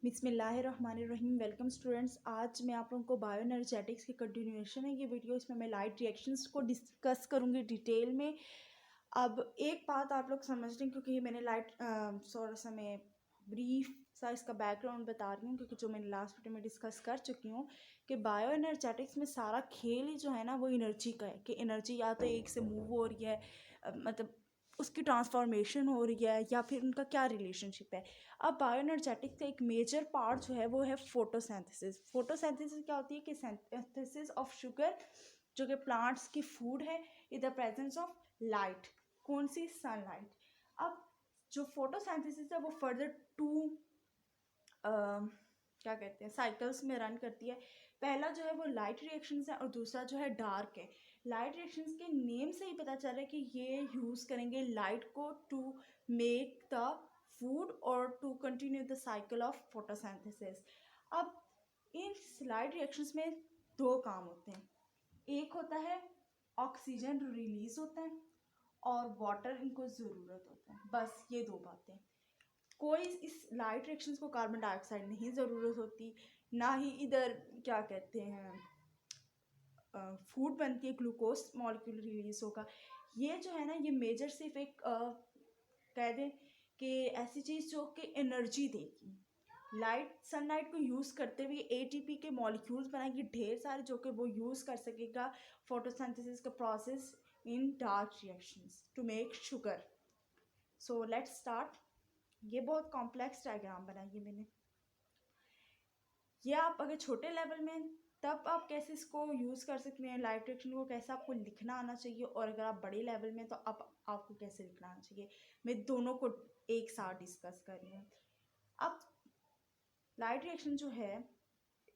बिस्मिल्लाहिर्रहमानिर्रहीम। Welcome students. आज मैं आप लोगों को बायो एनर्जेटिक्स की कंटिन्यूएशन है ये वीडियो। इसमें मैं लाइट रिएक्शंस को डिस्कस करूँगी डिटेल में। अब एक बात आप लोग समझ लें, क्योंकि मैंने थोड़ा सा मैं ब्रीफ सा इसका बैकग्राउंड बता रही हूँ, क्योंकि जो मैंने लास्ट वीडियो में डिस्कस कर चुकी हूँ कि बायो एनर्जेटिक्स में सारा खेल ही जो है ना वो एनर्जी का है कि एनर्जी या तो एक से मूव हो रही है, मतलब उसकी ट्रांसफॉर्मेशन हो रही है, या फिर उनका क्या रिलेशनशिप है। अब बायो एनर्जेटिक्स का एक मेजर पार्ट जो है वो है फोटोसिंथेसिस। फोटोसिंथेसिस क्या होती है कि सिंथेसिस ऑफ शुगर, जो कि प्लांट्स की फूड है in the presence of light. कौन सी? सनलाइट। अब जो फोटोसिंथेसिस है वो फर्दर टू क्या कहते हैं साइकिल्स में रन करती है। पहला जो है वो लाइट रिएक्शंस है और दूसरा जो है डार्क है। लाइट रिएक्शंस के नेम से ही पता चल रहा है कि ये यूज़ करेंगे लाइट को टू मेक द फूड और to continue the cycle of photosynthesis. अब इन लाइट रिएक्शंस में दो काम होते हैं। एक होता है ऑक्सीजन रिलीज होता है और वाटर इनको ज़रूरत होता है। बस ये दो बातें। कोई इस लाइट रिएक्शंस को कार्बन डाइऑक्साइड नहीं ज़रूरत होती, ना ही इधर क्या कहते हैं फूड बनती है, ग्लूकोज मॉलिक्यूल रिलीज होगा। ये जो है ना ये मेजर सिर्फ एक कह दें कि ऐसी चीज़ जो कि एनर्जी देगी। लाइट सनलाइट को यूज़ करते हुए एटीपी के मॉलिक्यूल्स बनाएगी ढेर सारे, जो कि वो यूज़ कर सकेगा फोटोसिंथेसिस का process in dark reactions to make sugar. So let's start. ये बहुत कॉम्प्लेक्स डायग्राम बनाई है मैंने। ये आप अगर छोटे लेवल में तब आप कैसे इसको यूज़ कर सकते हैं, लाइट रिएक्शन को कैसे आपको लिखना आना चाहिए, और अगर आप बड़े लेवल में तो आपको कैसे लिखना आना चाहिए। मैं दोनों को एक साथ डिस्कस कर रही हूँ। अब लाइट रिएक्शन जो है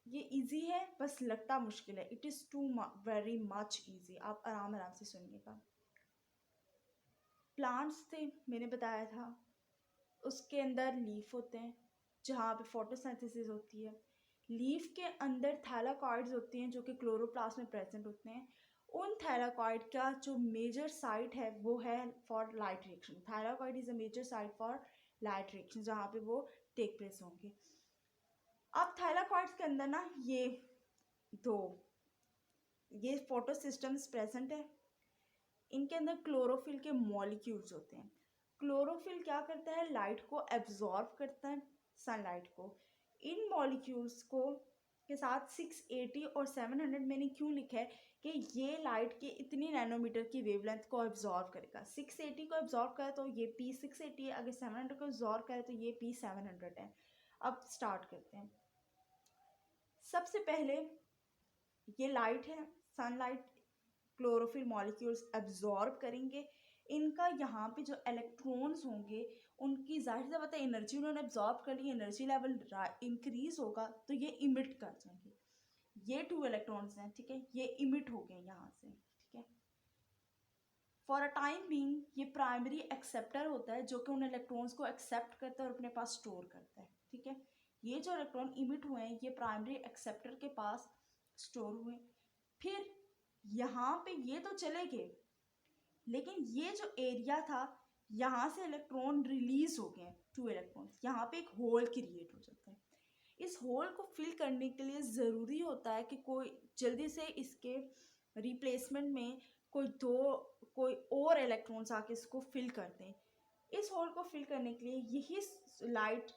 ये इजी है, बस लगता मुश्किल है। It is to very much easy. आप आराम आराम से सुनिएगा। प्लांट्स थे, मैंने बताया था, उसके अंदर लीफ होते हैं जहाँ पे फोटोसिंथेसिस होती है। लीफ के अंदर थैलाकॉइड्स होती हैं जो कि क्लोरोप्लास्ट में प्रेजेंट होते हैं। उन थैलाकॉइड का जो मेजर साइट है वो है for light reaction. Thylakoid is a major site for light reaction, जहाँ पे वो टेक प्लेस होंगे। अब थैलाकॉइड्स के अंदर ना दो ये फोटो सिस्टम्स प्रेजेंट है। इनके अंदर क्लोरोफिल के मॉलिक्यूल्स होते हैं। क्लोरोफिल क्या करता है? लाइट को एब्जॉर्ब करता है, सनलाइट को। इन मॉलिक्यूल्स को के साथ 680 और 700 मैंने क्यों लिखा है कि ये लाइट के इतनी नैनोमीटर की वेवलेंथ को एब्जॉर्ब करेगा। 680 को एब्जॉर्ब करे तो ये P680 है, अगर 700 को एब्जॉर्ब करे तो ये P700 है। अब स्टार्ट करते हैं। सबसे पहले ये लाइट है, सनलाइट क्लोरोफिल मॉलिक्यूल्स एब्जॉर्ब करेंगे। इनका यहाँ पे जो इलेक्ट्रॉन्स होंगे उनकी जाहिर सी बात है एनर्जी उन्होंने एब्जॉर्ब कर ली, एनर्जी लेवल इंक्रीज होगा तो ये इमिट कर जाएंगे। ये 2 इलेक्ट्रॉन्स हैं, ठीक है, ये इमिट हो गए यहाँ से, ठीक है। फॉर अ टाइम बीइंग ये प्राइमरी एक्सेप्टर होता है जो कि उन इलेक्ट्रॉन्स को एक्सेप्ट करता है और अपने पास स्टोर करता है, ठीक है। ये जो इलेक्ट्रॉन इमिट हुए हैं ये प्राइमरी एक्सेप्टर के पास स्टोर हुए। फिर यहाँ पे ये तो चले गए, लेकिन ये जो एरिया था यहाँ से इलेक्ट्रॉन रिलीज हो गए, 2 इलेक्ट्रॉन। यहाँ पे एक होल क्रिएट हो जाता है। इस होल को फिल करने के लिए ज़रूरी होता है कि कोई जल्दी से इसके रिप्लेसमेंट में कोई और इलेक्ट्रॉन्स आके इसको फिल कर दें। इस होल को फिल करने के लिए यही लाइट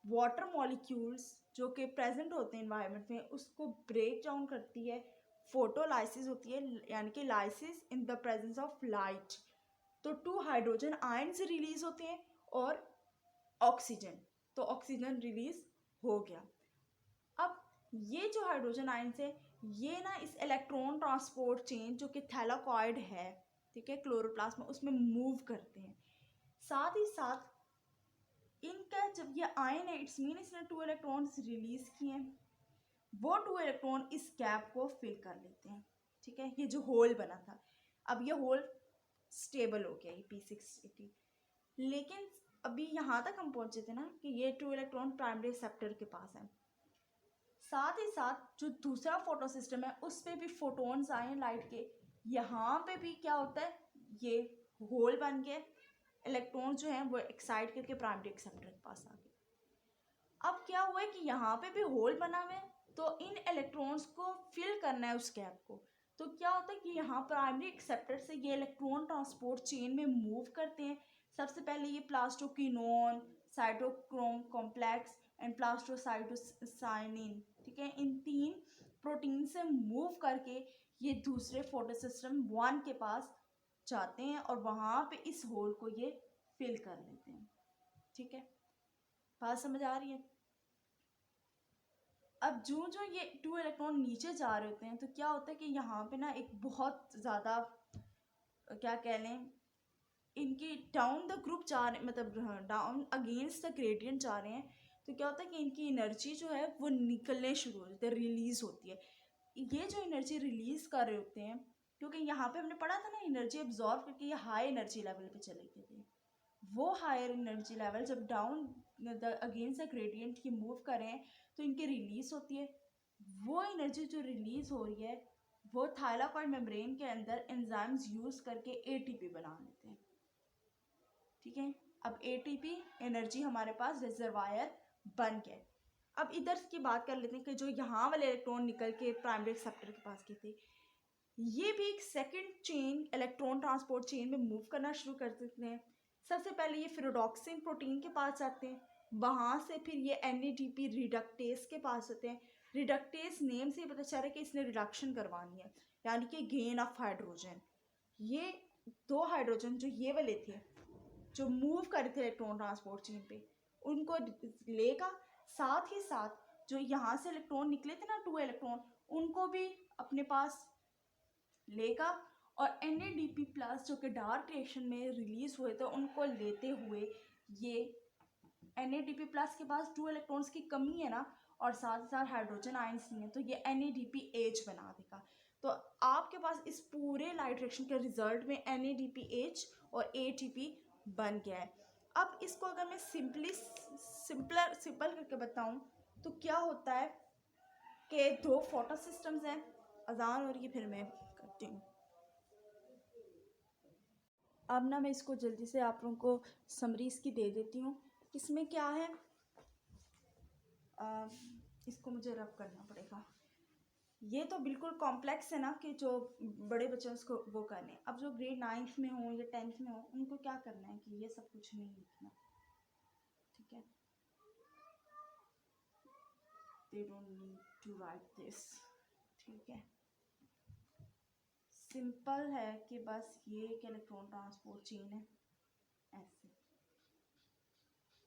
वाटर मॉलिक्यूल्स जो कि प्रेजेंट होते हैं इन्वायरमेंट में उसको ब्रेक डाउन करती है। फोटोलाइसिस होती है, यानी कि lysis in the presence of light. तो 2 हाइड्रोजन आयन्स रिलीज होते हैं और ऑक्सीजन, तो ऑक्सीजन रिलीज हो गया। अब ये जो हाइड्रोजन आयन्स है ये ना इस इलेक्ट्रॉन ट्रांसपोर्ट चेन जो कि थैलाकॉइड है, ठीक है, क्लोरोप्लास्ट में, उसमें मूव करते हैं। साथ ही साथ इनका जब ये आयन है इट्स मीन इसने 2 इलेक्ट्रॉन्स रिलीज किए हैं, वो 2 इलेक्ट्रॉन इस गैप को फिल कर लेते हैं, ठीक है। ये जो होल बना था, अब ये होल स्टेबल हो गया, ये P680। लेकिन अभी यहाँ तक हम पहुँचे थे ना कि ये 2 इलेक्ट्रॉन प्राइमरी एक्सेप्टर के पास है। साथ ही साथ जो दूसरा फोटो सिस्टम है उस पर भी फोटोन्स आए हैं लाइट के। यहाँ पे भी क्या होता है, ये होल बन गए, इलेक्ट्रॉन जो हैं वो एक्साइट करके प्राइमरी एक्सेप्टर के पास आ गए। अब क्या हुआ है कि यहाँ पे भी होल बना हुआ है, तो इन इलेक्ट्रॉन्स को फिल करना है उस गैप को। तो क्या होता है कि यहाँ प्राइमरी एक्सेप्टर से ये इलेक्ट्रॉन ट्रांसपोर्ट चेन में मूव करते हैं। सबसे पहले ये प्लास्टोक्विनोन, साइटोक्रोम कॉम्प्लेक्स एंड प्लास्टोसाइटोसाइनिन, ठीक है, इन 3 प्रोटीन से मूव करके ये दूसरे फोटोसिस्टम 1 के पास जाते हैं और वहाँ पे इस होल को ये फिल कर लेते हैं। ठीक है, बात समझ आ रही है? अब जो जो ये 2 इलेक्ट्रॉन नीचे जा रहे होते हैं तो क्या होता है कि यहाँ पे ना एक बहुत ज़्यादा क्या कह लें, इनकी डाउन द ग्रुप जा रहे, मतलब डाउन अगेंस्ट द ग्रेडियंट जा रहे हैं। तो क्या होता है कि इनकी एनर्जी जो है वो निकलने शुरू हो जाती है, रिलीज होती है। ये जो एनर्जी रिलीज कर रहे होते हैं, क्योंकि यहाँ पे हमने पढ़ा था ना एनर्जी एब्जॉर्ब करके ये हाई एनर्जी लेवल पे चले गए थे। वो हायर एनर्जी लेवल जब down the against the gradient की मूव करें तो इनकी रिलीज होती है। वो एनर्जी जो रिलीज हो रही है वो थाइलाकॉइड मेम्ब्रेन के अंदर एंजाइम्स यूज करके एटीपी बना लेते हैं। ठीक है, अब एटीपी एनर्जी हमारे पास रिजर्वायर बन गया। अब इधर की बात कर लेते हैं कि जो यहाँ वाले इलेक्ट्रॉन निकल के प्राइमरी एक्सेप्टर के पास गए थे, ये भी एक second chain electron transport chain में मूव करना शुरू कर देते हैं। सबसे पहले ये फिरोडॉक्सिन प्रोटीन के पास जाते हैं, वहाँ से फिर ये एनएडीपी रिडक्टेस के पास होते हैं। रिडक्टेस नेम से पता चल रहा है कि इसने रिडक्शन करवानी है, यानी कि गेन ऑफ हाइड्रोजन। ये 2 हाइड्रोजन जो ये वाले थे जो मूव कर रहे थे इलेक्ट्रॉन ट्रांसपोर्ट चेन पे, उनको लेगा। साथ ही साथ जो यहाँ से इलेक्ट्रॉन निकले थे ना 2 इलेक्ट्रॉन, उनको भी अपने पास लेगा और NADP प्लस जो कि डार्क रिएक्शन में रिलीज हुए थे उनको लेते हुए ये NADP प्लस के पास 2 इलेक्ट्रॉन्स की कमी है ना, और साथ साथ हाइड्रोजन आयंस नहीं है, तो ये NADPH बना देगा। तो आपके पास इस पूरे लाइट रिएक्शन के रिजल्ट में NADPH और ATP बन गया है। अब इसको अगर मैं सिंपल करके बताऊं तो क्या होता है कि 2 फोटो सिस्टम्स हैं। अजान हो रही है, फिर मैं करती हूँ। अब ना मैं इसको जल्दी से आप लोगों को समरी इसकी दे देती हूँ। इसमें क्या है, इसको मुझे रब करना पड़ेगा। ये तो बिल्कुल कॉम्प्लेक्स है ना कि जो बड़े बच्चे उसको वो करने। अब जो ग्रेड 9th में हो या 10th में हो उनको क्या करना है कि ये सब कुछ नहीं लिखना। ठीक है, they don't need to write this। ठीक है, सिंपल है कि बस ये एक इलेक्ट्रॉन ट्रांसपोर्ट चेन है। ऐसे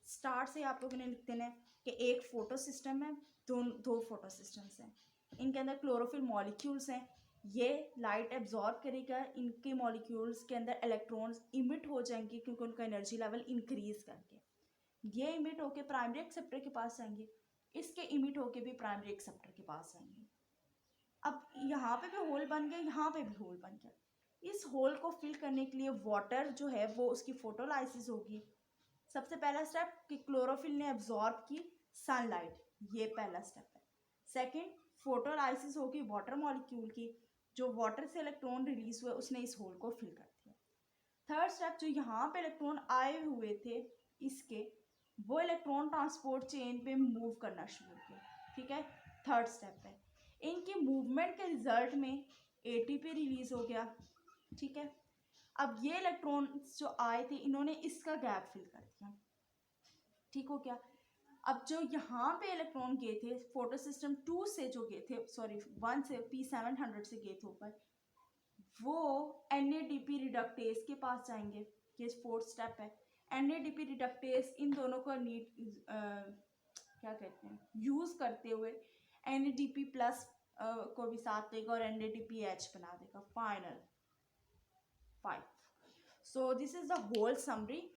स्टार्ट से आप लोगों ने लिख देना है कि एक फोटो सिस्टम है, दो फोटो सिस्टम्स हैं, इनके अंदर क्लोरोफिल मॉलिक्यूल्स हैं। ये लाइट एब्जॉर्ब करेगा, इनके मॉलिक्यूल्स के अंदर इलेक्ट्रॉन्स इमिट हो जाएंगे क्योंकि उनका एनर्जी लेवल इंक्रीज करके ये इमिट होके प्राइमरी एक्सेप्टर के पास जाएंगे, इसके इमिट होके भी प्राइमरी एक्सेप्टर के पास जाएंगे। अब यहाँ पे भी होल बन गया, यहाँ पे भी होल बन गया। इस होल को फिल करने के लिए वाटर जो है वो उसकी फोटोलाइसिस होगी। सबसे पहला स्टेप कि क्लोरोफिल ने एब्जॉर्ब की सनलाइट, ये पहला स्टेप है। सेकंड, फोटोलाइसिस होगी वाटर मॉलिक्यूल की, जो वाटर से इलेक्ट्रॉन रिलीज हुए उसने इस होल को फिल कर दिया। थर्ड स्टेप, जो यहाँ पे इलेक्ट्रॉन आए हुए थे इसके, वो इलेक्ट्रॉन ट्रांसपोर्ट चेन पे मूव करना शुरू किया। ठीक है, थर्ड स्टेप है। इनकी मूवमेंट के रिजल्ट में एटीपी रिलीज हो गया। ठीक है, अब ये इलेक्ट्रॉन्स जो आए थे इन्होंने इसका गैप फिल कर दिया। ठीक हो गया। अब जो यहाँ पे इलेक्ट्रॉन गए थे फोटो सिस्टम 2 से जो गए थे, सॉरी 1 से P700 से गए थे ऊपर, वो NADP रिडक्टेस के पास जाएंगे। ये फोर्थ स्टेप है। NADP रिडक्टेस इन दोनों को क्या कहते हैं यूज करते हुए NADP प्लस को भी साथ देगा और NADPH बना देगा। Final 5। So this is the whole summary